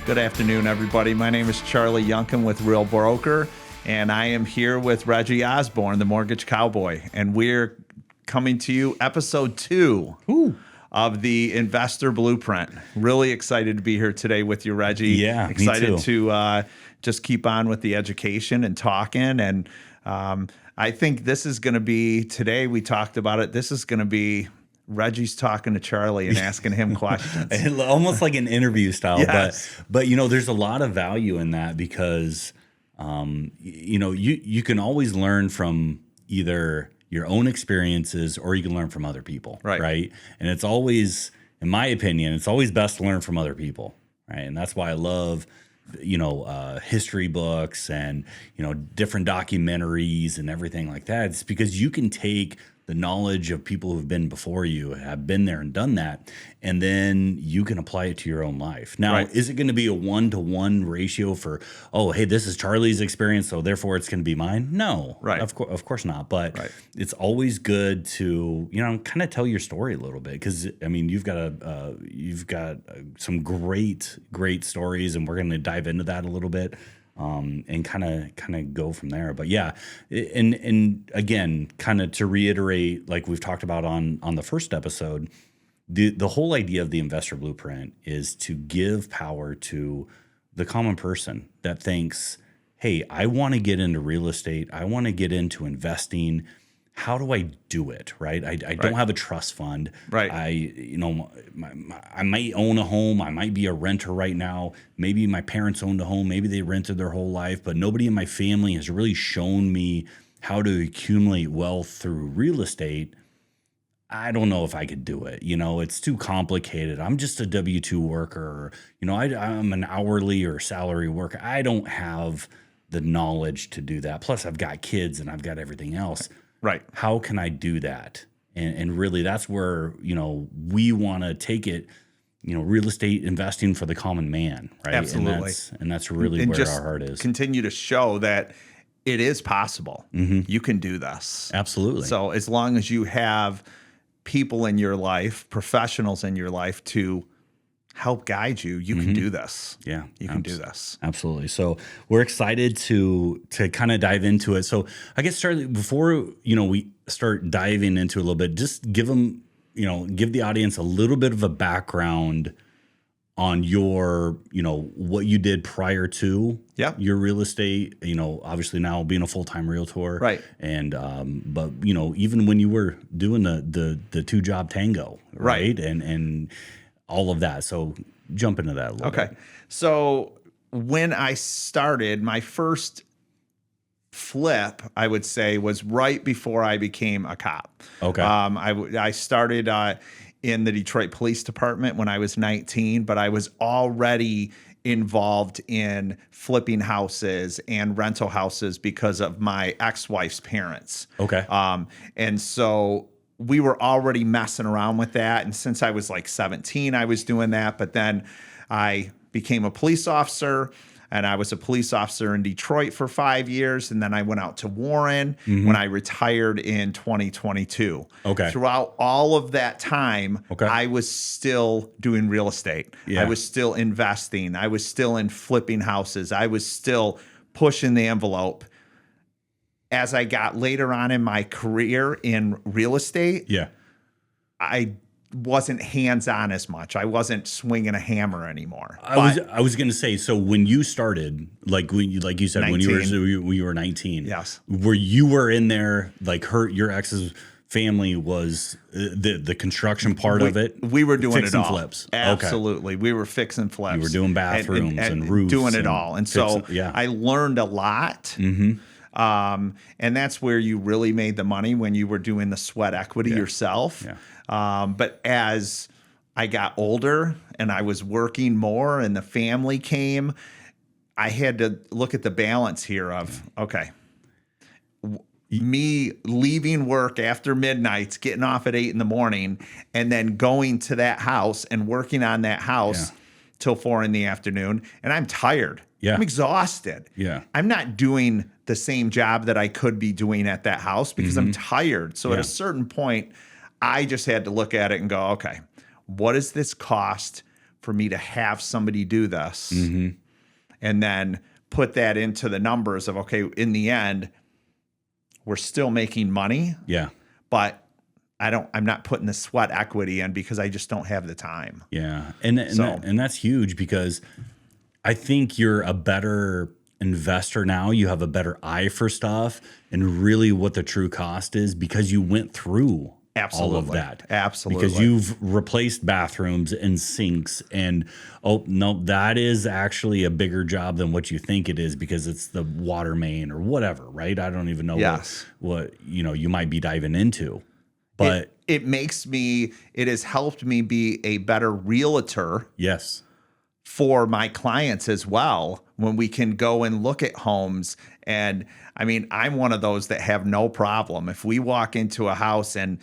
Good afternoon, everybody. My name is Charlie Younkin with Real Broker, and I am here with Reggie Osborne, the Mortgage Cowboy, and we're coming to you episode 2 of the Investor Blueprint. Really excited to be here today with you, Reggie. Yeah, excited me too. to just keep on with the education and talking. And I think this is going to be, today we talked about it, this is going to be Reggie's talking to Charlie and asking him questions. Almost like an interview style. Yes. But you know, there's a lot of value in that because, you know, you can always learn from either your own experiences or you can learn from other people. Right. And it's always, in my opinion, it's always best to learn from other people. Right. And that's why I love, you know, history books and, you know, different documentaries and everything like that. It's because you can take the knowledge of people who've been before you, have been there and done that, and then you can apply it to your own life. Now, is it going to be a 1-to-1 ratio for, oh, hey, this is Charlie's experience, so therefore it's going to be mine? No, of course not. But it's always good to, you know, kind of tell your story a little bit because, I mean, you've got some great stories, and we're going to dive into that a little bit. And kind of go from there. But yeah, and again, kind of to reiterate, like we've talked about on the first episode, the whole idea of the Investor Blueprint is to give power to the common person that thinks, hey, I want to get into real estate. I want to get into investing. How do I do it? Right. I don't have a trust fund. Right. I might own a home. I might be a renter right now. Maybe my parents owned a home. Maybe they rented their whole life, but nobody in my family has really shown me how to accumulate wealth through real estate. I don't know if I could do it. You know, it's too complicated. I'm just a W-2 worker. Or, you know, I'm an hourly or salary worker. I don't have the knowledge to do that. Plus, I've got kids and I've got everything else. Right. How can I do that? And really, that's where, you know, we want to take it, you know, real estate investing for the common man. Right. Absolutely. And that's really where our heart is. Continue to show that it is possible. Mm-hmm. You can do this. Absolutely. So as long as you have people in your life, professionals in your life to help guide you, you can do this. Yeah, you can do this. Absolutely. So we're excited to kind of dive into it. So I guess before, you know, we start diving into it a little bit, just give the audience a little bit of a background on your, you know, what you did prior to your real estate, you know, obviously now being a full-time realtor. Right. And, but, you know, even when you were doing the 2-job tango, right? And all of that. So jump into that a little bit. So when I started, my first flip, I would say, was right before I became a cop. Okay. I started in the Detroit Police Department when I was 19, but I was already involved in flipping houses and rental houses because of my ex-wife's parents. Okay. And so we were already messing around with that. And since I was like 17, I was doing that. But then I became a police officer, and I was a police officer in Detroit for 5 years. And then I went out to Warren when I retired in 2022. Okay. Throughout all of that time, I was still doing real estate. Yeah. I was still investing. I was still in flipping houses. I was still pushing the envelope. As I got later on in my career in real estate, I wasn't hands-on as much. I wasn't swinging a hammer anymore. I was going to say, so when you started, like you said, 19. when you were 19, yes, where you were in there, like your ex's family was the construction part of it. We were doing fixing it all. Flips. Absolutely. We were fixing flips. You were doing bathrooms and roofs. Doing it all. And so I learned a lot. Mm-hmm. And that's where you really made the money, when you were doing the sweat equity yourself. Yeah. But as I got older and I was working more and the family came, I had to look at the balance here of, me leaving work after midnights, getting off at 8 a.m, and then going to that house and working on that house till 4 p.m. And I'm tired. Yeah. I'm exhausted. Yeah. I'm not doing the same job that I could be doing at that house because I'm tired. So at a certain point, I just had to look at it and go, okay, what does this cost for me to have somebody do this Mm-hmm. and then put that into the numbers of, okay, in the end, we're still making money. Yeah. But I'm not putting the sweat equity in because I just don't have the time. Yeah. And that's huge, because I think you're a better investor now. You have a better eye for stuff and really what the true cost is, because you went through all of that. Absolutely. Because you've replaced bathrooms and sinks, and oh no, that is actually a bigger job than what you think it is, because it's the water main or whatever, right? I don't even know what you might be diving into. But it has helped me be a better realtor. Yes. For my clients as well, when we can go and look at homes. And I mean, I'm one of those that have no problem. If we walk into a house and,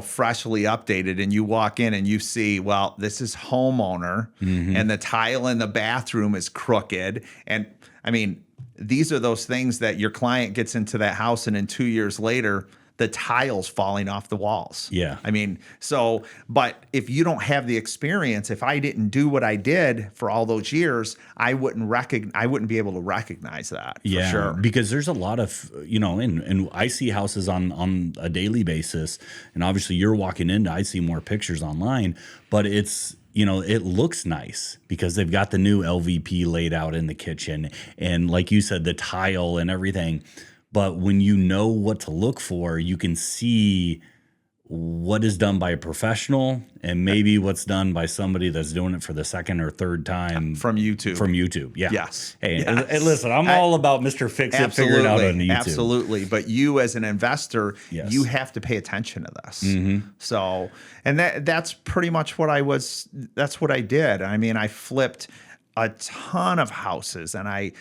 freshly updated, and you walk in and you see, well, this is homeowner and the tile in the bathroom is crooked. And I mean, these are those things that your client gets into that house and in 2 years later, the tiles falling off the walls. Yeah. I mean, but if you don't have the experience, if I didn't do what I did for all those years, I wouldn't be able to recognize that for sure. Because there's a lot of, and I see houses on a daily basis, and obviously you're walking in, I see more pictures online, but it's, it looks nice because they've got the new LVP laid out in the kitchen. And like you said, the tile and everything. But when you know what to look for, you can see what is done by a professional and maybe what's done by somebody that's doing it for the second or third time. From YouTube. Yeah. Yes. Hey, and listen, I'm all about Mr. Fix-It figured out on YouTube. Absolutely. But you as an investor, you have to pay attention to this. So, and that's pretty much that's what I did. I mean, I flipped a ton of houses, and I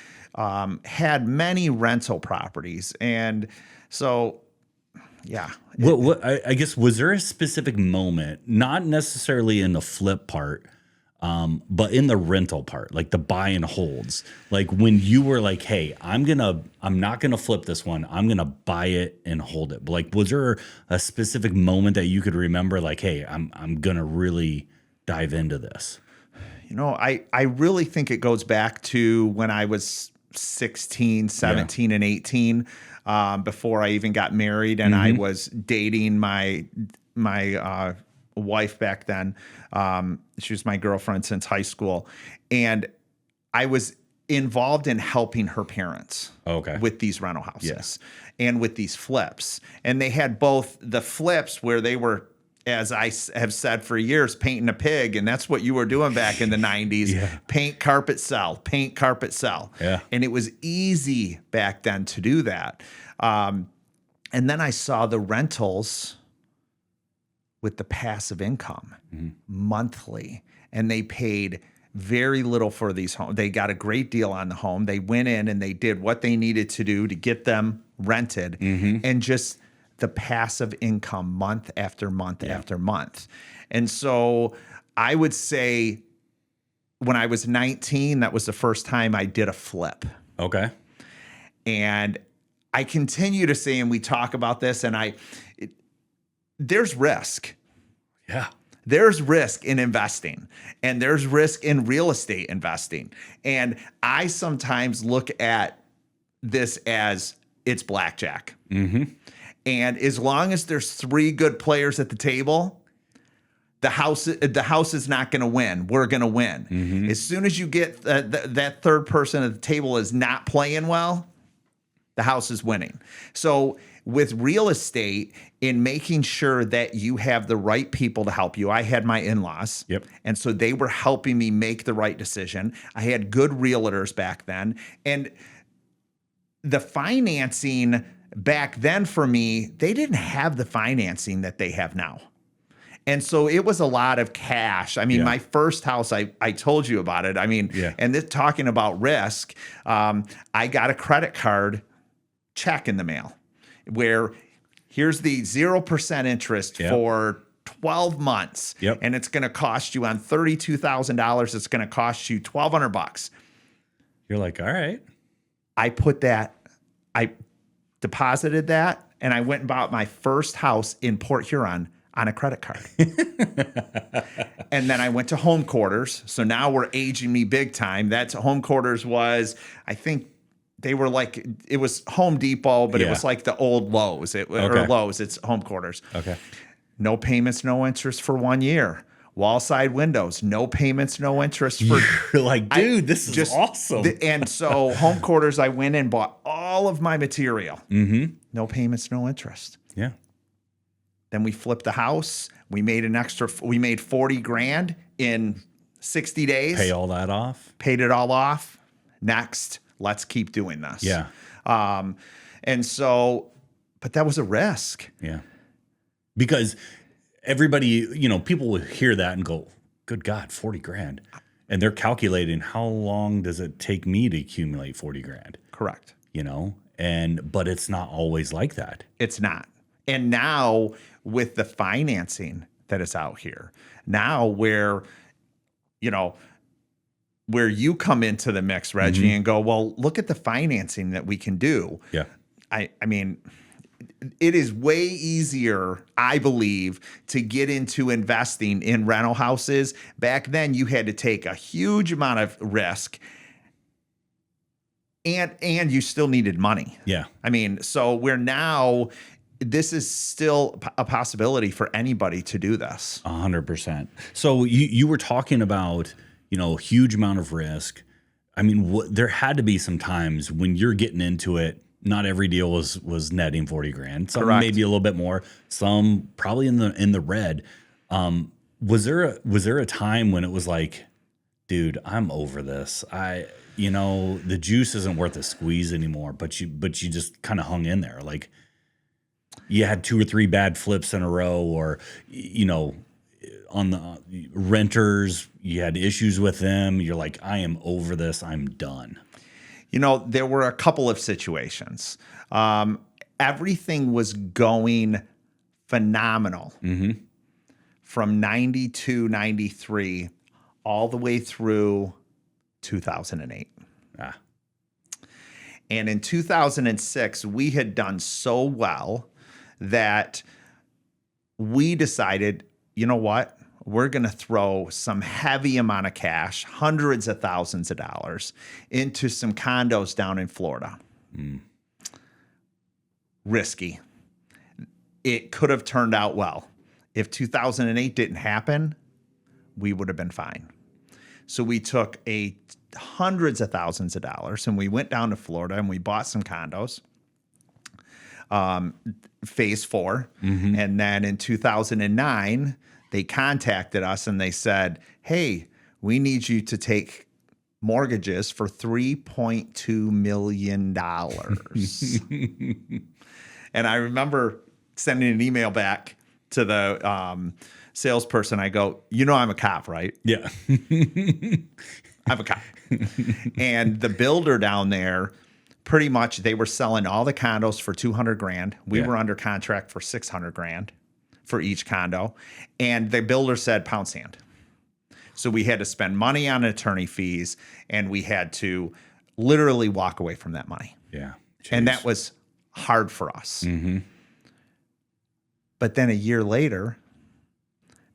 had many rental properties. And so, yeah. I guess, was there a specific moment, not necessarily in the flip part, but in the rental part, like the buy and holds, like when you were like, hey, I'm not going to flip this one. I'm going to buy it and hold it. But like, was there a specific moment that you could remember, like, hey, I'm going to really dive into this? I really think it goes back to when I was 16, 17, and 18, before I even got married, and I was dating my wife back then. She was my girlfriend since high school, and I was involved in helping her parents with these rental houses and with these flips. And they had both the flips where they were, as I have said for years, painting a pig. And that's what you were doing back in the 90s. Paint, carpet, sell, paint, carpet, sell. Yeah. And it was easy back then to do that. And then I saw the rentals with the passive income monthly, and they paid very little for these homes. They got a great deal on the home. They went in and they did what they needed to do to get them rented, and just the passive income month after month after month. And so I would say when I was 19, that was the first time I did a flip. Okay. And I continue to say, and we talk about this, and there's risk. Yeah. There's risk in investing, and there's risk in real estate investing. And I sometimes look at this as it's blackjack. And as long as there's 3 good players at the table, the house is not going to win. We're going to win. As soon as you get that third person at the table is not playing well, the house is winning. So with real estate, in making sure that you have the right people to help you, I had my in-laws. And so they were helping me make the right decision. I had good realtors back then. And the financing back then for me, they didn't have the financing that they have now. And so it was a lot of cash. I mean, my first house, I told you about it. I mean, and this, talking about risk, I got a credit card check in the mail where here's the 0% interest for 12 months. And it's going to cost you on $32,000. It's going to cost you $1,200. You're like, all right. I deposited that, and I went and bought my first house in Port Huron on a credit card. And then I went to home quarters. So now we're aging me big time. That's home quarters was, I think they were like, it was Home Depot, but it was like the old Lowe's or Lowe's. It's home quarters. Okay. No payments, no interest for 1 year. Wall side windows, no payments, no interest for. You're like, dude, this is awesome. And so home quarters, I went and bought all of my material. Mm-hmm. No payments, no interest. Yeah. Then we flipped the house. We made we made 40 grand in 60 days. Pay all that off. Paid it all off. Next, let's keep doing this. Yeah. And so, but that was a risk. Yeah. Because everybody, people would hear that and go, good God, 40 grand. And they're calculating how long does it take me to accumulate 40 grand? Correct. But it's not always like that. It's not. And now with the financing that is out here, now where you come into the mix, Reggie, and go, well, look at the financing that we can do. Yeah. I mean, it is way easier, I believe, to get into investing in rental houses. Back then, you had to take a huge amount of risk, and you still needed money. Yeah. I mean, so this is still a possibility for anybody to do this. 100%. So you were talking about, huge amount of risk. I mean, there had to be some times when you're getting into it. Not every deal was netting 40 grand. Some maybe a little bit more. Some probably in the red. Was there a time when it was like, dude, I'm over this. The juice isn't worth a squeeze anymore. But you just kind of hung in there. Like you had 2 or 3 bad flips in a row, or on the renters, you had issues with them. You're like, I am over this. I'm done. There were a couple of situations. Everything was going phenomenal from 92, 93, all the way through 2008. And in 2006, we had done so well that we decided, you know what? We're going to throw some heavy amount of cash, hundreds of thousands of dollars, into some condos down in Florida. Risky. It could have turned out well. If 2008 didn't happen, we would have been fine. So we took hundreds of thousands of dollars and we went down to Florida and we bought some condos. Phase 4. And then in 2009, they contacted us and they said, hey, we need you to take mortgages for $3.2 million. And I remember sending an email back to the salesperson. I go, I'm a cop, right? Yeah. I'm a cop. And the builder down there, pretty much they were selling all the condos for 200 grand. We were under contract for 600 grand. For each condo. And the builder said pound sand. So we had to spend money on attorney fees and we had to literally walk away from that money. Yeah. Jeez. And that was hard for us. But then a year later,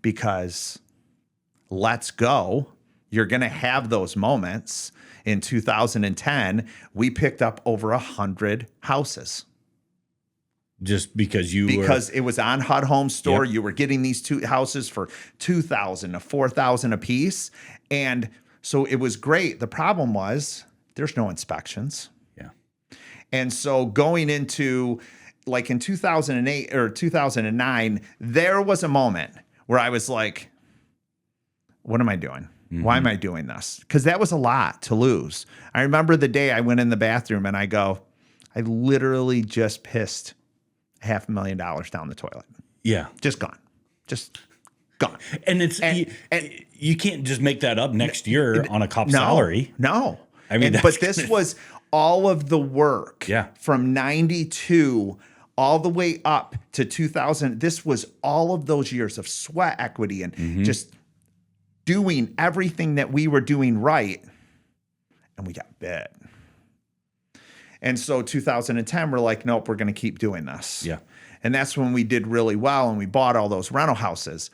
because let's go, you're going to have those moments. In 2010, we picked up over 100 houses. Just because it was on HUD Home Store. Yep. You were getting these 2 houses for $2,000 to $4,000 a piece. And so it was great. The problem was there's no inspections. Yeah. And so going into like in 2008 or 2009, there was a moment where I was like, what am I doing? Why am I doing this? Because that was a lot to lose. I remember the day I went in the bathroom and I go, I literally just pissed $500,000 down the toilet. Yeah. Just gone. And you can't just make that up next year on a cop's salary. No. I mean, but this was all of the work from 92 all the way up to 2000. This was all of those years of sweat equity and just doing everything that we were doing right. And we got bit. And so 2010, we're like, nope, we're going to keep doing this. Yeah. And that's when we did really well and we bought all those rental houses.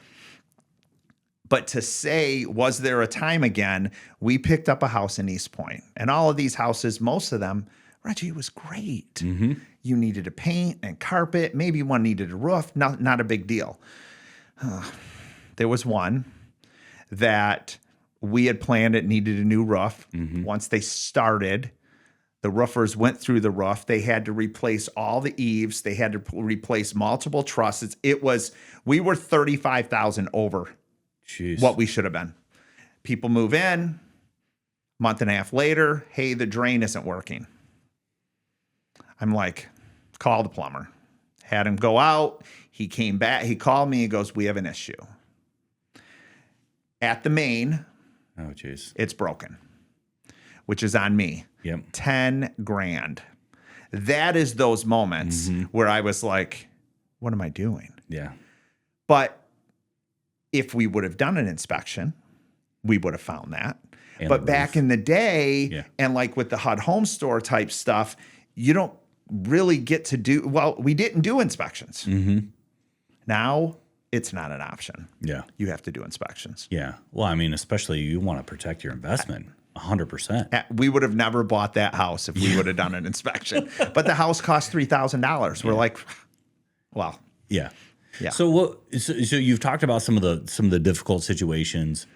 But to say, was there a time again, we picked up a house in East Point. And all of these houses, most of them, Reggie, it was great. Mm-hmm. You needed to paint and carpet. Maybe one needed a roof. Not a big deal. There was one that we had planned it needed a new roof. Mm-hmm. Once they started, the roofers went through the roof. They had to replace all the eaves. They had to replace multiple trusses. We were $35,000 over what we should have been. People move in, month and a half later, hey, the drain isn't working. I'm like, call the plumber. Had him go out. He came back. He called me. He goes, we have an issue. At the main, oh, geez, it's broken, which is on me. Yep. $10,000. That is those moments where I was like, what am I doing? Yeah. But if we would have done an inspection, we would have found that. And but back in the day, and like with the HUD home store type stuff, you don't really get to do, well, we didn't do inspections. Mm-hmm. Now it's not an option. Yeah. You have to do inspections. Yeah. Well, I mean, especially you want to protect your investment 100%. We would have never bought that house if we would have done an inspection. But the house cost $3,000. We're like, well. Yeah. Yeah. So you've talked about some of the difficult situations.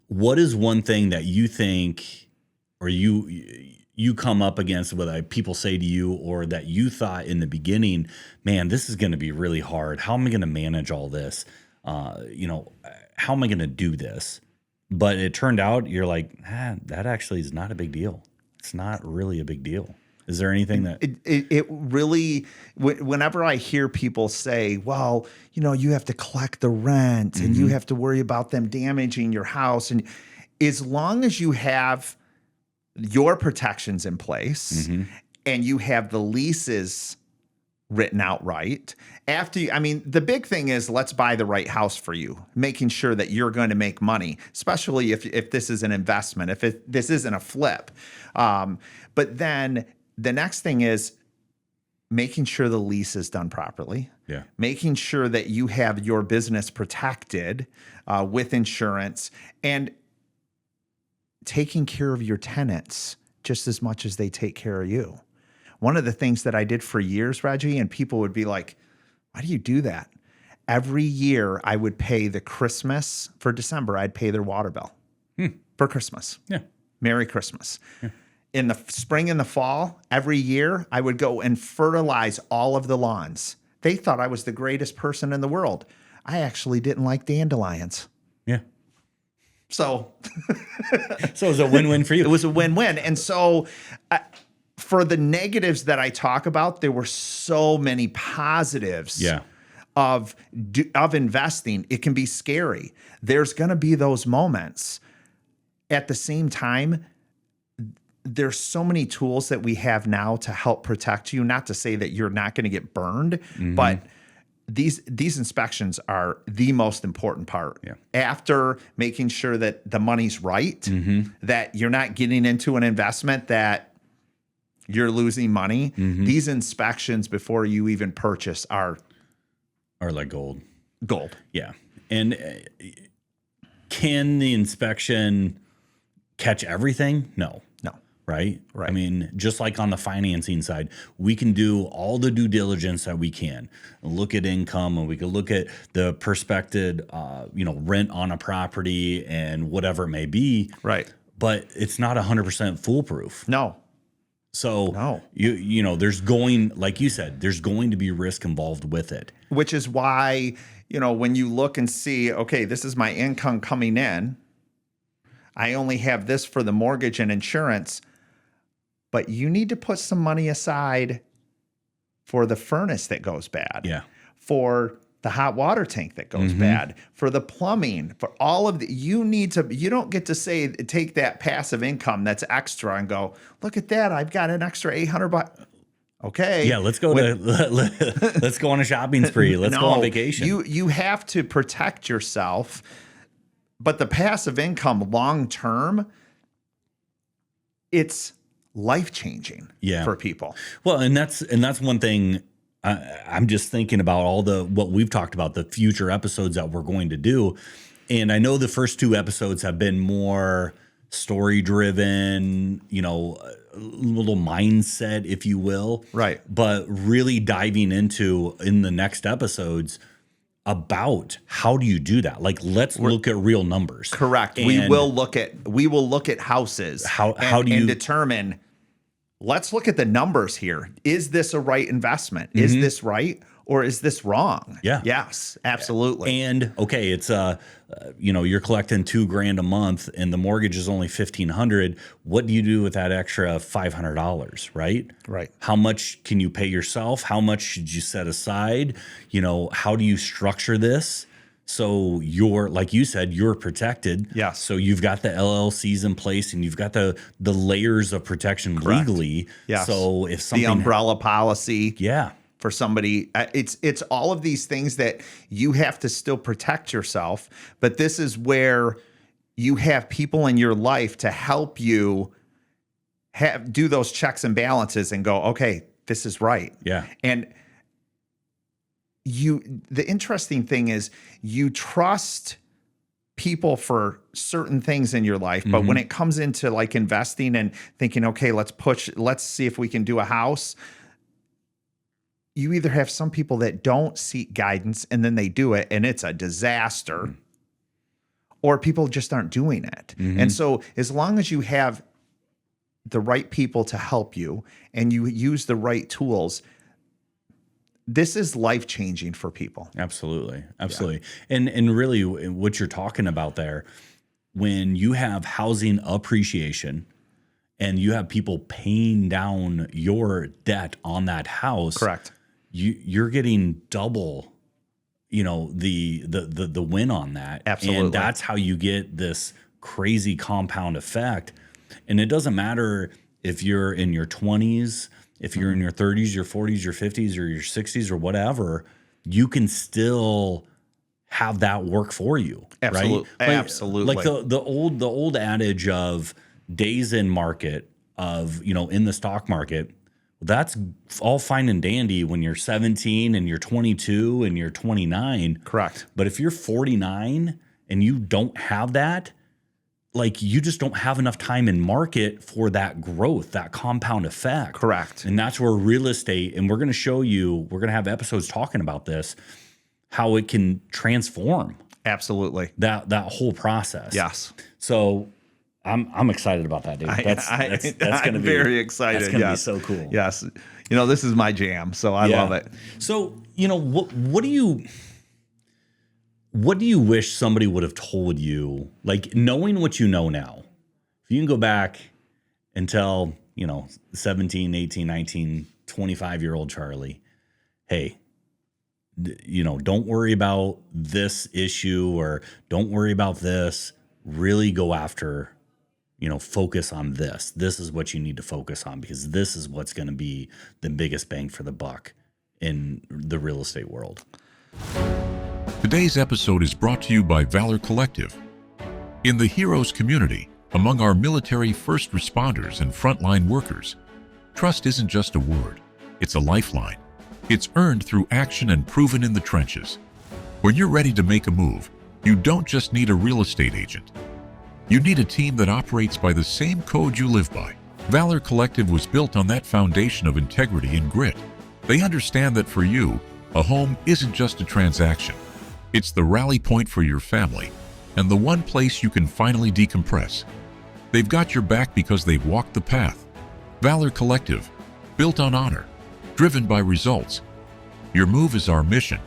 What is one thing that you think, or you come up against, whether people say to you, or that you thought in the beginning, man, this is going to be really hard. How am I going to manage all this? How am I going to do this? But it turned out you're like, that actually is not a big deal. It's not really a big deal. Is there anything that it really, whenever I hear people say, well, you have to collect the rent and you have to worry about them damaging your house. And as long as you have your protections in place and you have the leases written out right, the big thing is let's buy the right house for you, making sure that you're going to make money, especially if this is an investment, if this isn't a flip. But then the next thing is making sure the lease is done properly. Yeah. Making sure that you have your business protected with insurance, and taking care of your tenants just as much as they take care of you. One of the things that I did for years, Reggie, and people would be like, why do you do that? Every year I would pay the Christmas for December. I'd pay their water bill for Christmas. Yeah. Merry Christmas. Yeah. In the spring and the fall, every year, I would go and fertilize all of the lawns. They thought I was the greatest person in the world. I actually didn't like dandelions. Yeah. So it was a win-win for you. It was a win-win. And so for the negatives that I talk about, there were so many positives of investing. It can be scary. There's going to be those moments. At the same time, there's so many tools that we have now to help protect you. Not to say that you're not going to get burned, but these inspections are the most important part. Yeah. After making sure that the money's right, that you're not getting into an investment that you're losing money. These inspections before you even purchase are like gold. Gold. Yeah. And can the inspection catch everything? No. Right? I mean, just like on the financing side, we can do all the due diligence that we can. Look at income, and we can look at the prospective, rent on a property and whatever it may be. Right. But it's not 100% foolproof. No. So there's like you said, there's going to be risk involved with it. Which is why, when you look and see, okay, this is my income coming in. I only have this for the mortgage and insurance. But you need to put some money aside for the furnace that goes bad, for the hot water tank that goes bad, for the plumbing, for all of you don't get to take that passive income that's extra and go, look at that, I've got an extra $800. Okay. Yeah, let's go let's go on a shopping spree. Let's go on vacation. You have to protect yourself, but the passive income long term, it's life-changing for people. Well, and that's one thing. I'm just thinking about what we've talked about, the future episodes that we're going to do. And I know the first 2 episodes have been more story driven, a little mindset, if you will. Right. But really diving into in the next episodes about how do you do that? Like, let's look at real numbers. Correct. And we will look at houses. How do you determine? Let's look at the numbers here. Is this a right investment? Is this right or is this wrong? Yeah. Yes, absolutely. And okay, it's you're collecting $2,000 a month and the mortgage is only $1,500. What do you do with that extra $500? Right. Right. How much can you pay yourself? How much should you set aside? How do you structure this? So you're, like you said, you're protected. Yes. So you've got the LLCs in place and you've got the layers of protection legally. Yes. So if something, the umbrella policy. Yeah. For somebody, it's all of these things that you have to still protect yourself. But this is where you have people in your life to help you do those checks and balances and go, okay, this is right. Yeah. And the interesting thing is you trust people for certain things in your life, but when it comes into like investing and thinking, okay, let's see if we can do a house, you either have some people that don't seek guidance and then they do it and it's a disaster, or people just aren't doing it. And so as long as you have the right people to help you and you use the right tools, this is life-changing for people. Absolutely. Absolutely. Yeah. And really what you're talking about there, when you have housing appreciation and you have people paying down your debt on that house, correct, you're getting double, the win on that. Absolutely. And that's how you get this crazy compound effect. And it doesn't matter if you're in your 20s, if you're in your 30s, your 40s, your 50s, or your 60s, or whatever, you can still have that work for you. Absolutely. Right? Absolutely. Like the old adage of days in market, of in the stock market, that's all fine and dandy when you're 17 and you're 22 and you're 29. Correct. But if you're 49 and you don't have that, like, you just don't have enough time in market for that growth, that compound effect. Correct. And that's where real estate, and we're going to have episodes talking about this, how it can transform. Absolutely. That whole process. Yes. So I'm excited about that, dude. That's going to be very excited. That's going to be so cool. Yes. This is my jam, so I love it. So, what do you wish somebody would have told you, like, knowing what you know now? If you can go back and tell, 17, 18, 19, 25-year-old Charlie, hey, don't worry about this issue, or don't worry about this. Really go after, focus on this. This is what you need to focus on, because this is what's going to be the biggest bang for the buck in the real estate world. Today's episode is brought to you by Valor Collective. In the Heroes community, among our military first responders and frontline workers, trust isn't just a word, it's a lifeline. It's earned through action and proven in the trenches. When you're ready to make a move, you don't just need a real estate agent. You need a team that operates by the same code you live by. Valor Collective was built on that foundation of integrity and grit. They understand that for you, a home isn't just a transaction. It's the rally point for your family, and the one place you can finally decompress. They've got your back because they've walked the path. Valor Collective, built on honor, driven by results. Your move is our mission.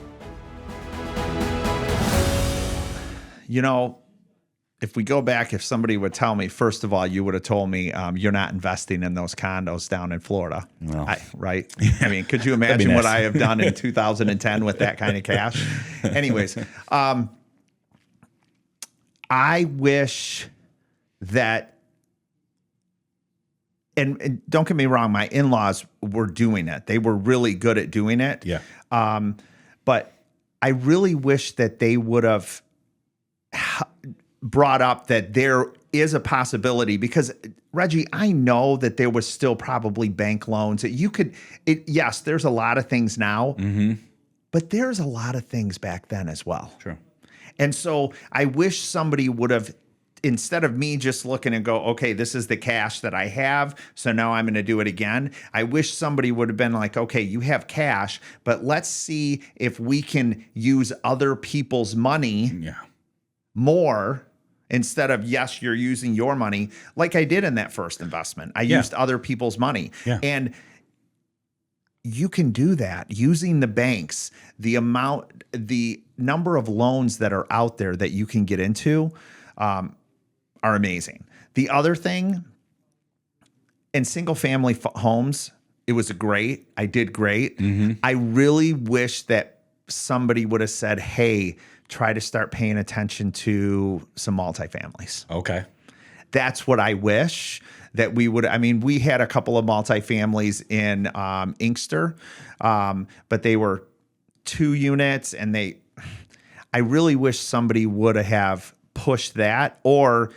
If we go back, if somebody would tell me, first of all, you would have told me you're not investing in those condos down in Florida, right? I mean, could you imagine what I have done in 2010 with that kind of cash? Anyways, I wish that, and don't get me wrong, my in-laws were doing it. They were really good at doing it. Yeah. But I really wish that they would have brought up that is a possibility because, Reggie, I know that there was still probably bank loans that you could, yes, there's a lot of things now, but there's a lot of things back then as well. Sure. And so I wish somebody would have, instead of me just looking and go, okay, this is the cash that I have, so now I'm going to do it again. I wish somebody would have been like, okay, you have cash, but let's see if we can use other people's money more instead of, yes, you're using your money, like I did in that first investment. I used other people's money. And you can do that using the banks. The number of loans that are out there that you can get into are amazing. The other thing, in single family homes, it was great. I did great. I really wish that somebody would have said, hey, try to start paying attention to some multifamilies. Okay. That's what I wish that we would. I mean, we had a couple of multifamilies in Inkster, but they were 2 units, and I really wish somebody would have pushed that, or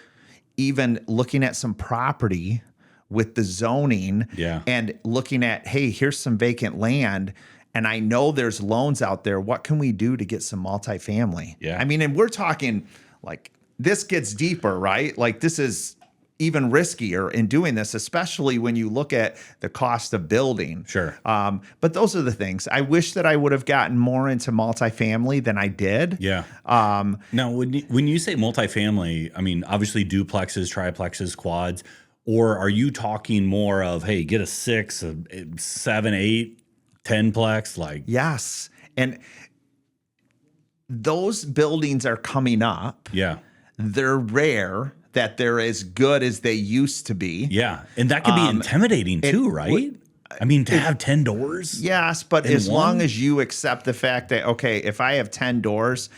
even looking at some property with the zoning and looking at, hey, here's some vacant land. And I know there's loans out there. What can we do to get some multifamily? I mean, and we're talking like this gets deeper, right? Like this is even riskier in doing this, especially when you look at the cost of building. Sure. But those are the things. I wish that I would have gotten more into multifamily than I did. Yeah. Now, when you say multifamily, I mean, obviously duplexes, triplexes, quads, or are you talking more of, hey, get a 6, a 7, 8, 10-plex? Like, yes. And those buildings are coming up. Yeah. They're rare that they're as good as they used to be. Yeah. And that could be intimidating too, right? I mean, to have 10 doors. Yes, but as long as you accept the fact that, okay, if I have 10 doors,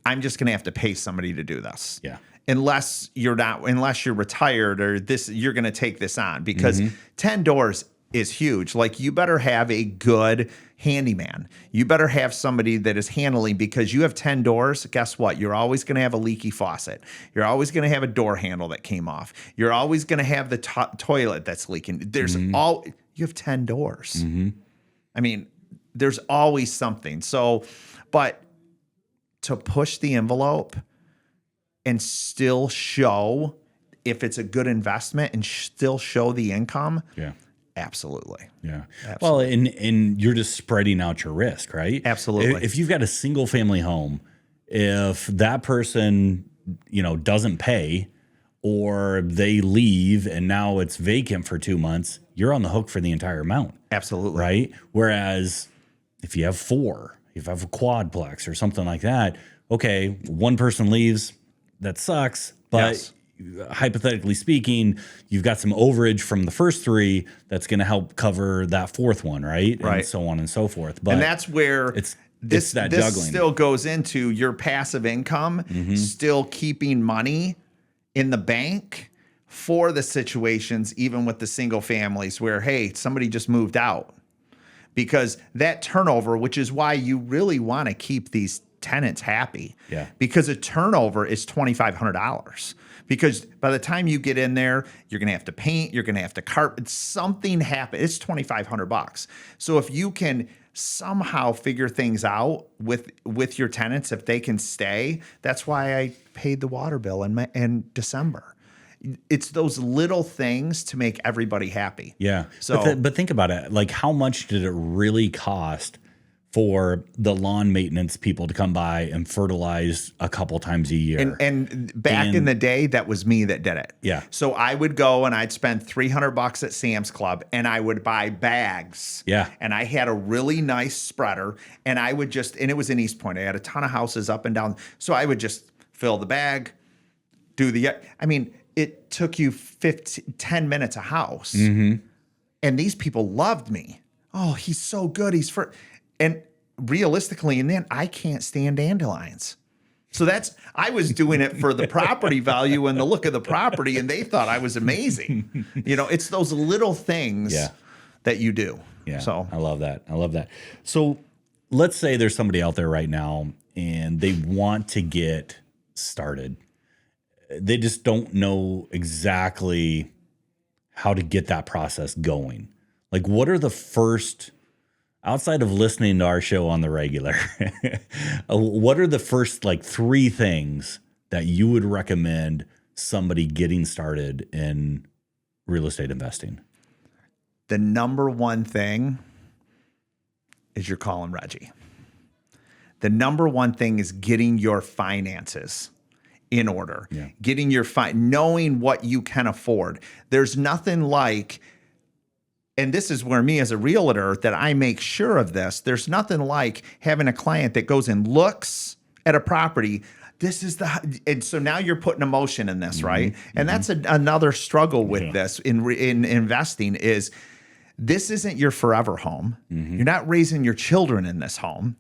I'm just going to have to pay somebody to do this. Yeah. Unless you're retired or you're going to take this on, because 10 doors is huge. Like, you better have a good handyman. You better have somebody that is handling, because you have 10 doors. Guess what? You're always going to have a leaky faucet. You're always going to have a door handle that came off. You're always going to have the toilet that's leaking. There's you have 10 doors. I mean, there's always something. So, but to push the envelope and still show if it's a good investment and still show the income. Yeah. Absolutely. Yeah. Well, and you're just spreading out your risk, right? Absolutely. If you've got a single family home, if that person, doesn't pay, or they leave and now it's vacant for 2 months, you're on the hook for the entire amount. Absolutely. Right? Whereas if you have 4, if you have a quadplex or something like that, okay, one person leaves, that sucks, but hypothetically speaking, you've got some overage from the first 3 that's going to help cover that 4th one, right? Right. And so on and so forth. But and that's where this juggling still goes into your passive income, still keeping money in the bank for the situations, even with the single families where, hey, somebody just moved out. Because that turnover, which is why you really want to keep these tenants happy. Yeah. Because a turnover is $2,500. Because by the time you get in there, you're going to have to paint, you're going to have to carpet, something happen. It's $2,500. So if you can somehow figure things out with your tenants, if they can stay, that's why I paid the water bill in December. It's those little things to make everybody happy. Yeah. So, but think about it. Like, how much did it really cost for the lawn maintenance people to come by and fertilize a couple times a year? And back in the day, that was me that did it. Yeah. So I would go and I'd spend $300 at Sam's Club and I would buy bags. Yeah. And I had a really nice spreader, and I would and it was in East Point. I had a ton of houses up and down. So I would just fill the bag, it took you 10 minutes a house. And these people loved me. Oh, he's so good. And realistically, and then I can't stand dandelions. So I was doing it for the property value and the look of the property, and they thought I was amazing. It's those little things that you do. Yeah. So I love that. So let's say there's somebody out there right now and they want to get started. they just don't know exactly how to get that process going. Like, what are the first, outside of listening to our show on the regular, what are the first like 3 things that you would recommend somebody getting started in real estate investing? The number one thing is you're calling Reggie. The number one thing is getting your finances in order, getting your knowing what you can afford. There's nothing like, and this is where me as a realtor, that I make sure of this. There's nothing like having a client that goes and looks at a property. This is and so now you're putting emotion in this, right? And that's another struggle with this in investing is this isn't your forever home. You're not raising your children in this home.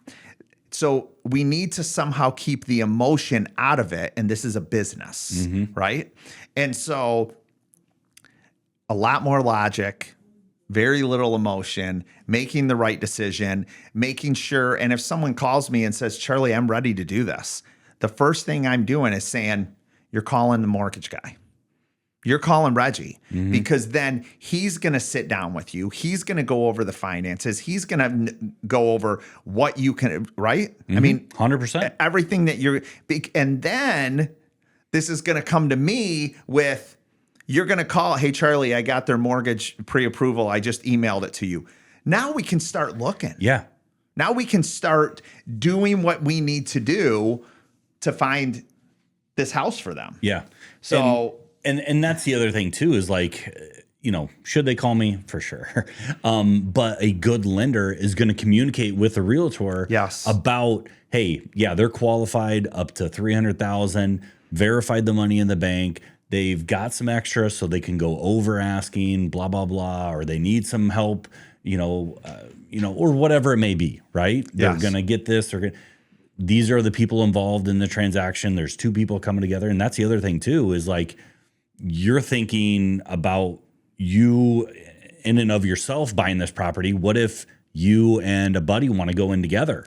So we need to somehow keep the emotion out of it. And this is a business, right? And so a lot more logic, very little emotion, making the right decision, making sure. And if someone calls me and says, Charlie, I'm ready to do this, the first thing I'm doing is saying, you're calling the mortgage guy. You're calling Reggie, because then he's going to sit down with you. He's going to go over the finances. He's going to go over what you can, right? I mean, 100%. Everything that you're, and then this is going to come to me with, you're going to call, hey, Charlie, I got their mortgage pre-approval. I just emailed it to you. Now we can start looking. Yeah. Now we can start doing what we need to do to find this house for them. Yeah. So, and that's the other thing too, is like, you know, should they call me? For sure. But a good lender is going to communicate with the realtor about, hey, yeah, they're qualified up to 300,000, verified the money in the bank. They've got some extra so they can go over asking, blah, blah, blah, or they need some help, or whatever it may be, right? They're going to get this. These are the people involved in the transaction. There's 2 people coming together. And that's the other thing too, is like, you're thinking about you in and of yourself buying this property. What if you and a buddy want to go in together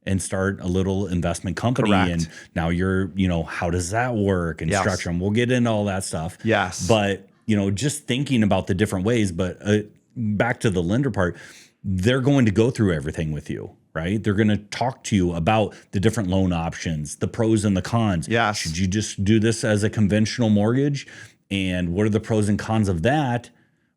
and start a little investment company? Correct. And now you're, how does that work and structure them? We'll get into all that stuff. Yes. But, just thinking about the different ways, but back to the lender part, they're going to go through everything with you, right? They're going to talk to you about the different loan options, the pros and the cons. Yes. Should you just do this as a conventional mortgage? And what are the pros and cons of that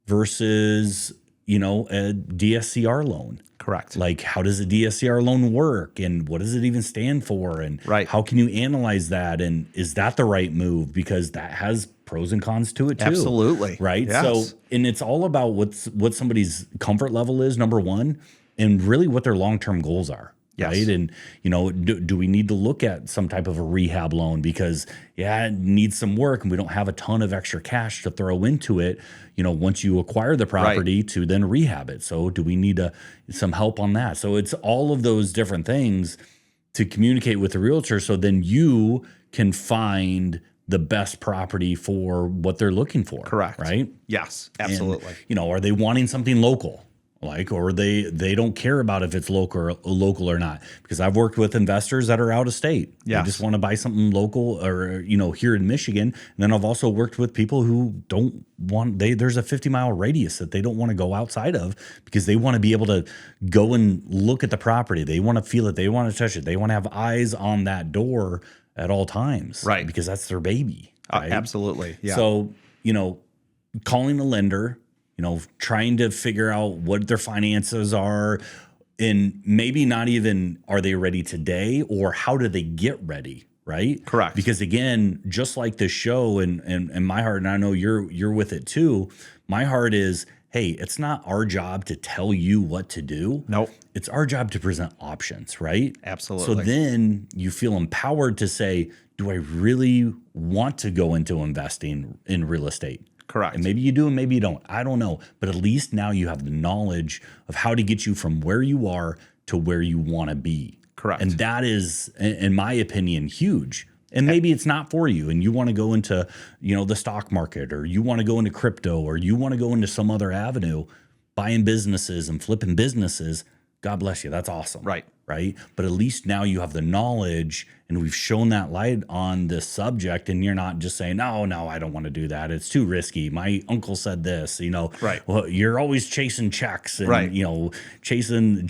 versus, a DSCR loan? Correct. Like, how does a DSCR loan work? And what does it even stand for? And how can you analyze that? And is that the right move? Because that has pros and cons to it too. Absolutely. Right. Yes. So, and it's all about what somebody's comfort level is, number one, and really what their long-term goals are. Yes. Right. And, do we need to look at some type of a rehab loan because, it needs some work and we don't have a ton of extra cash to throw into it, once you acquire the property to then rehab it. So do we need some help on that? So it's all of those different things to communicate with the realtor. So then you can find the best property for what they're looking for. Correct. Right. Yes, absolutely. And, are they wanting something local? Or they don't care about if it's local or not, because I've worked with investors that are out of state. Yes. They just want to buy something local or, here in Michigan. And then I've also worked with people who don't want, there's a 50-mile radius that they don't want to go outside of because they want to be able to go and look at the property. They want to feel it. They want to touch it. They want to have eyes on that door at all times. Right. Because that's their baby. Right? Absolutely. Yeah. So, calling a lender, trying to figure out what their finances are, and maybe not even are they ready today or how do they get ready, right? Correct. Because again, just like this show and my heart, and I know you're with it too, my heart is, hey, it's not our job to tell you what to do. Nope. It's our job to present options, right? Absolutely. So then you feel empowered to say, do I really want to go into investing in real estate? Correct. And maybe you do and maybe you don't. I don't know. But at least now you have the knowledge of how to get you from where you are to where you want to be. Correct. And that is, in my opinion, huge. And maybe it's not for you and you want to go into, the stock market, or you want to go into crypto, or you want to go into some other avenue, buying businesses and flipping businesses. God bless you. That's awesome. Right. right? But at least now you have the knowledge, and we've shown that light on this subject, and you're not just saying, no, I don't want to do that. It's too risky. My uncle said this, Right. Well, you're always chasing checks and, Right. chasing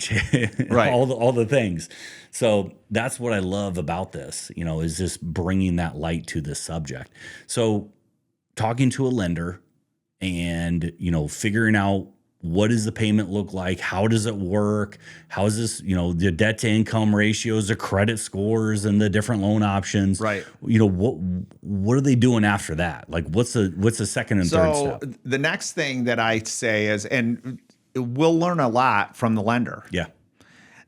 Right. all the things. So that's what I love about this, is just bringing that light to this subject. So talking to a lender and, figuring out, what does the payment look like? How does it work? How is this, the debt to income ratios, the credit scores, and the different loan options? Right. What are they doing after that? Like, what's the second and third step? So the next thing that I say is, and we'll learn a lot from the lender. Yeah.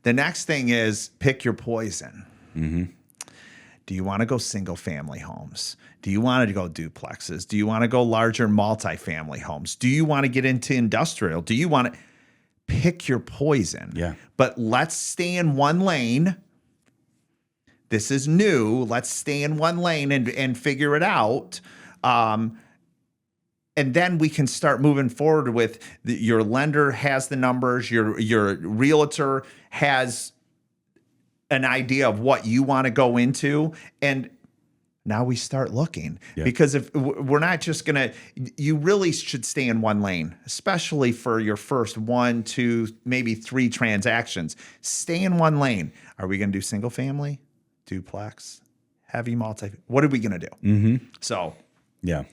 The next thing is pick your poison. Mm-hmm. Do you want to go single family homes? Do you want to go duplexes? Do you want to go larger multifamily homes? Do you want to get into industrial? Do you want to pick your poison? Yeah. But let's stay in one lane. This is new. Let's stay in one lane and figure it out. And then we can start moving forward with your lender has the numbers, your realtor has an idea of what you want to go into, and now we start looking. Yeah. Because if we're not just gonna, you really should stay in one lane, especially for your first 1, 2, maybe 3 transactions. Stay in one lane. Are we gonna do single family, duplex, heavy multi? What are we gonna do? Mm-hmm. So yeah.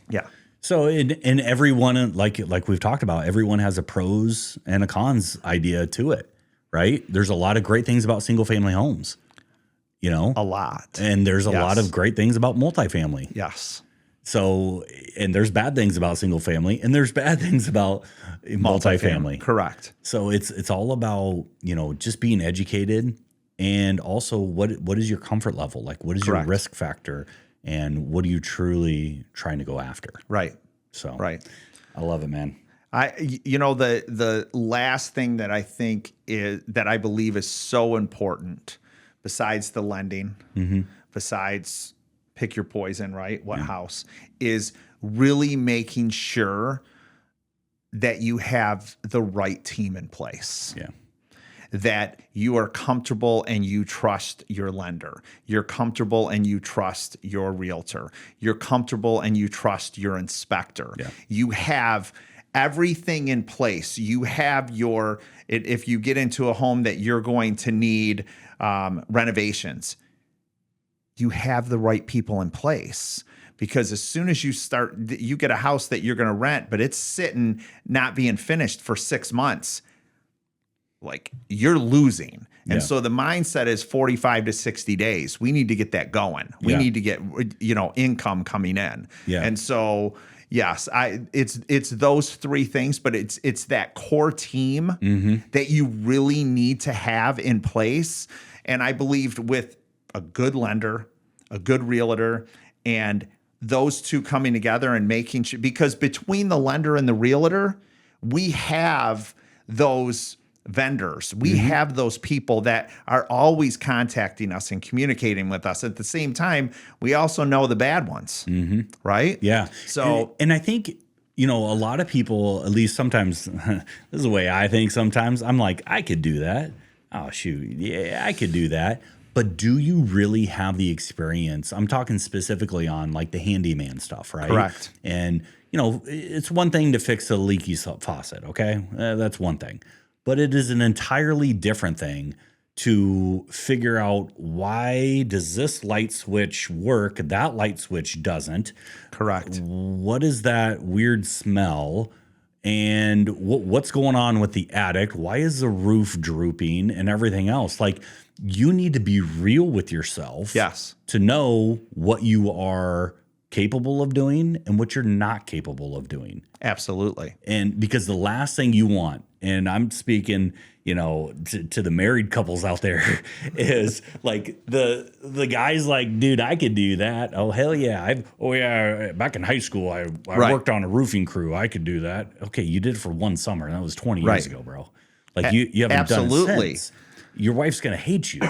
So in everyone, like we've talked about, everyone has a pros and a cons idea to it, right? There's a lot of great things about single family homes, a lot. and there's a lot of great things about multifamily. Yes. So, and there's bad things about single family, and there's bad things about multifamily. Correct. So it's all about, just being educated, and also what is your comfort level? Like, what is your risk factor? And what are you truly trying to go after? Right. So, right. I love it, man. The last thing that I think is that I believe is so important, besides the lending, besides pick your poison, right? What house, is really making sure that you have the right team in place. Yeah. That you are comfortable and you trust your lender. You're comfortable and you trust your realtor. You're comfortable and you trust your inspector. Yeah. You have everything in place. You have if you get into a home that you're going to need renovations, you have the right people in place. Because as soon as you get a house that you're going to rent, but it's sitting not being finished for 6 months, like, you're losing. And so the mindset is 45 to 60 days. We need to get that going. We need to get, income coming in. Yeah. And so, yes, it's those 3 things, but it's that core team that you really need to have in place. And I believed with a good lender, a good realtor, and those 2 coming together and making sure, because between the lender and the realtor, we have those vendors. We have those people that are always contacting us and communicating with us. At the same time, we also know the bad ones, right? Yeah. So, and I think, a lot of people, at least sometimes, this is the way I think sometimes, I'm like, I could do that. Oh, shoot. Yeah, I could do that. But do you really have the experience? I'm talking specifically on like the handyman stuff, right? Correct. And, it's one thing to fix a leaky faucet, okay? That's one thing. But it is an entirely different thing to figure out, why does this light switch work, that light switch doesn't? correct. What is that weird smell? And what's going on with the attic? Why is the roof drooping and everything else? Like, you need to be real with yourself. Yes. To know what you are capable of doing and what you're not capable of doing. Absolutely. And because the last thing you want, and I'm speaking, to the married couples out there, is like the guy's like, dude, I could do that. Oh, hell yeah. Back in high school, I worked on a roofing crew. I could do that. Okay, you did it for one summer. That was 20 years ago, bro. Like, you haven't done it since. Your wife's going to hate you.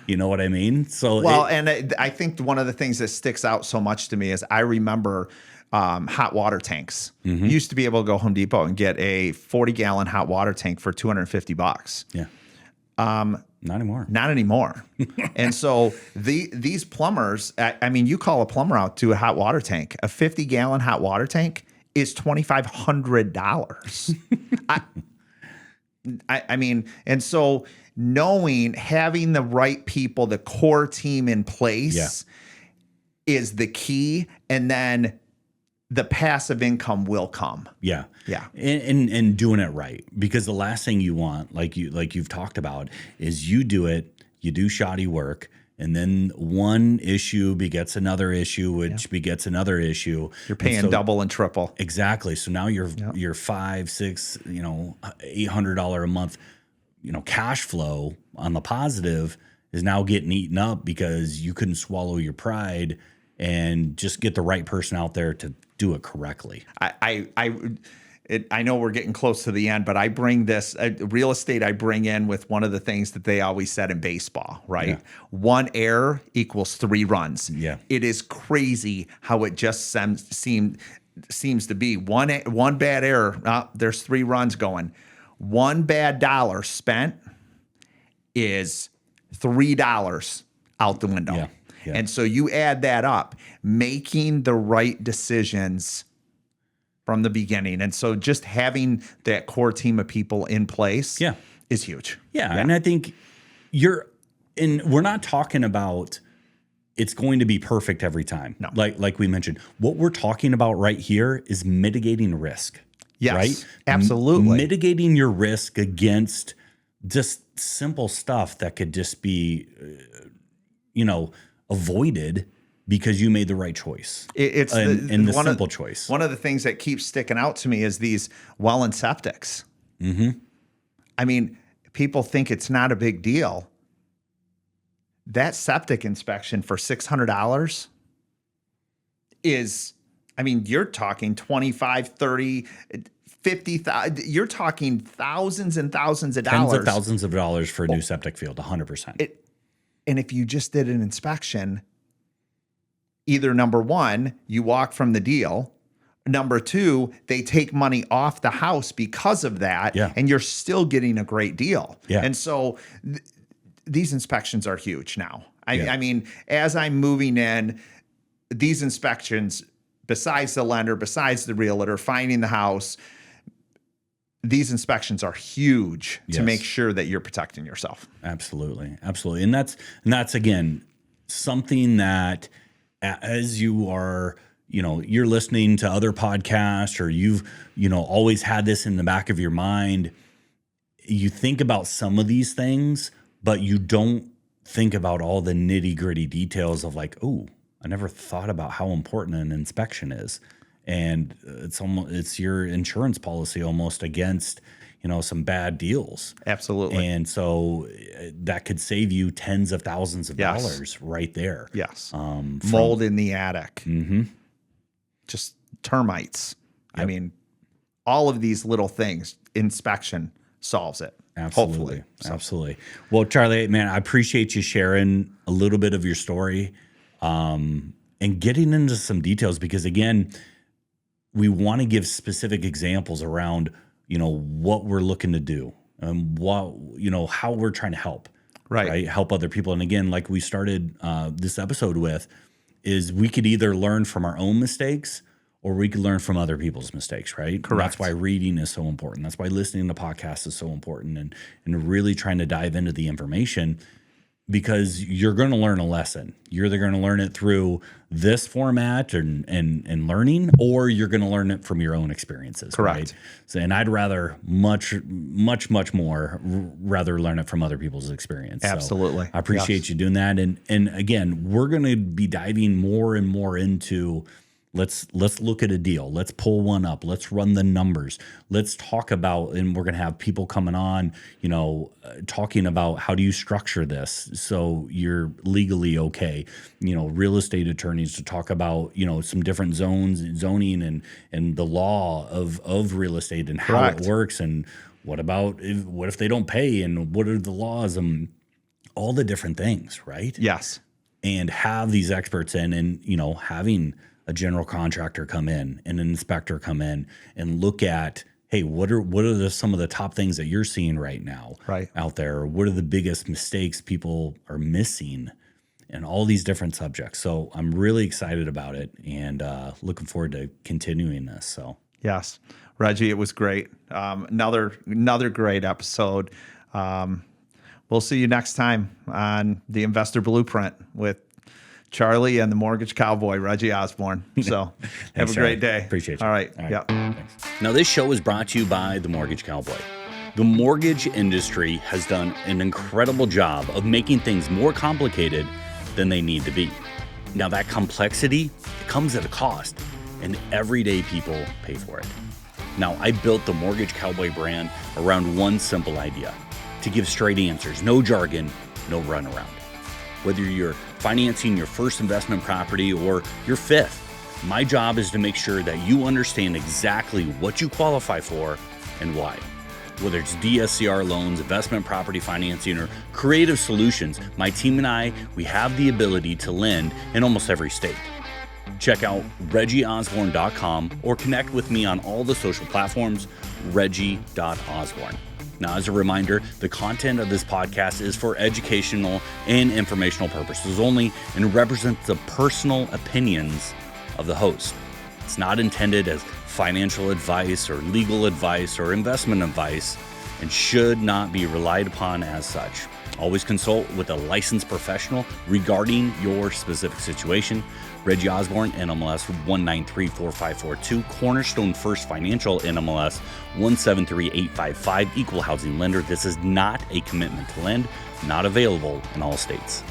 You know what I mean? So, and I think one of the things that sticks out so much to me is I remember hot water tanks. You used to be able to go Home Depot and get a 40-gallon hot water tank for $250. Yeah. Not anymore. Not anymore. And so these plumbers, I mean, you call a plumber out to a hot water tank. A 50-gallon hot water tank is $2,500. I mean, and so having the right people, the core team in place is the key. And then the passive income will come. Yeah. Yeah. And doing it right. Because the last thing you want, like you've talked about, is you do it, you do shoddy work, and then one issue begets another issue, which begets another issue. You're paying double and triple. Exactly. So now you're $500, $600, $800 a month, cash flow on the positive is now getting eaten up because you couldn't swallow your pride and just get the right person out there to do it correctly. I know we're getting close to the end, but I bring this real estate. I bring in with one of the things that they always said in baseball, right? Yeah. 1 error equals 3 runs. Yeah, it is crazy how it just seems to be one bad error. There's 3 runs going. One bad dollar spent is $3 out the window. Yeah. Yeah. And so you add that up, making the right decisions from the beginning. And so just having that core team of people in place is huge. Yeah. And I think we're not talking about it's going to be perfect every time. No. Like we mentioned, what we're talking about right here is mitigating risk. Yes, right? Absolutely. Mitigating your risk against just simple stuff that could just be, avoided because you made the right choice. It's the simple choice. One of the things that keeps sticking out to me is these well and septics. Mm-hmm. I mean, people think it's not a big deal. That septic inspection for $600 is, I mean, you're talking 25, 30, 50,000. You're talking thousands and thousands of dollars. Tens of thousands of dollars for a new septic field, 100%. And if you just did an inspection, either number one, you walk from the deal. Number two, they take money off the house because of that. Yeah. And you're still getting a great deal. Yeah. And so these inspections are huge now. I mean, as I'm moving in, these inspections, besides the lender, besides the realtor, finding the house, these inspections are huge to make sure that you're protecting yourself. Absolutely. Absolutely. And that's again, something that as you are, you're listening to other podcasts or you've, always had this in the back of your mind, you think about some of these things, but you don't think about all the nitty gritty details of like, oh, I never thought about how important an inspection is. And it's your insurance policy almost against, some bad deals. Absolutely. And so that could save you tens of thousands of dollars right there. Yes. Mold in the attic. Mm-hmm. Just termites. Yep. I mean, all of these little things, inspection solves it. Absolutely. Hopefully. Absolutely. Well, Charlie, man, I appreciate you sharing a little bit of your story and getting into some details because, again, we want to give specific examples around, what we're looking to do and how we're trying to help, right? Help other people. And again, like we started this episode with, is we could either learn from our own mistakes or we could learn from other people's mistakes, right? Correct. And that's why reading is so important. That's why listening to podcasts is so important and really trying to dive into the information because you're going to learn a lesson. You're either going to learn it through this format and learning, or you're going to learn it from your own experiences. Correct. Right? So, and I'd rather much more rather learn it from other people's experience. Absolutely. So I appreciate you doing that. And again, we're going to be diving more and more into let's look at a deal. Let's pull one up. Let's run the numbers. Let's talk about, and we're going to have people coming on, talking about how do you structure this so you're legally okay. Real estate attorneys to talk about, some different zoning and the law of real estate and how it works. And what if they don't pay and what are the laws and all the different things, right? Yes. And have these experts in and, having a general contractor come in and an inspector come in and look at, hey, what are some of the top things that you're seeing right now out there? Or what are the biggest mistakes people are missing? And all these different subjects. So I'm really excited about it and looking forward to continuing this. So yes, Reggie, it was great. Another great episode. We'll see you next time on the Investor Blueprint with Charlie and the Mortgage Cowboy, Reggie Osborne. So have a great day. Appreciate you. All right. Yeah. Thanks. Now, this show is brought to you by the Mortgage Cowboy. The mortgage industry has done an incredible job of making things more complicated than they need to be. Now, that complexity, it comes at a cost, and everyday people pay for it. Now, I built the Mortgage Cowboy brand around one simple idea: to give straight answers, no jargon, no runaround. Whether you're financing your first investment property or your fifth, my job is to make sure that you understand exactly what you qualify for and why. Whether it's DSCR loans, investment property financing, or creative solutions, my team and I, we have the ability to lend in almost every state. Check out reggieosborne.com or connect with me on all the social platforms, reggie.osborne. Now, as a reminder, the content of this podcast is for educational and informational purposes only and represents the personal opinions of the host. It's not intended as financial advice or legal advice or investment advice and should not be relied upon as such. Always consult with a licensed professional regarding your specific situation. Reggie Osborne, NMLS 1934542, Cornerstone First Financial, NMLS 173855, Equal Housing Lender. This is not a commitment to lend, not available in all states.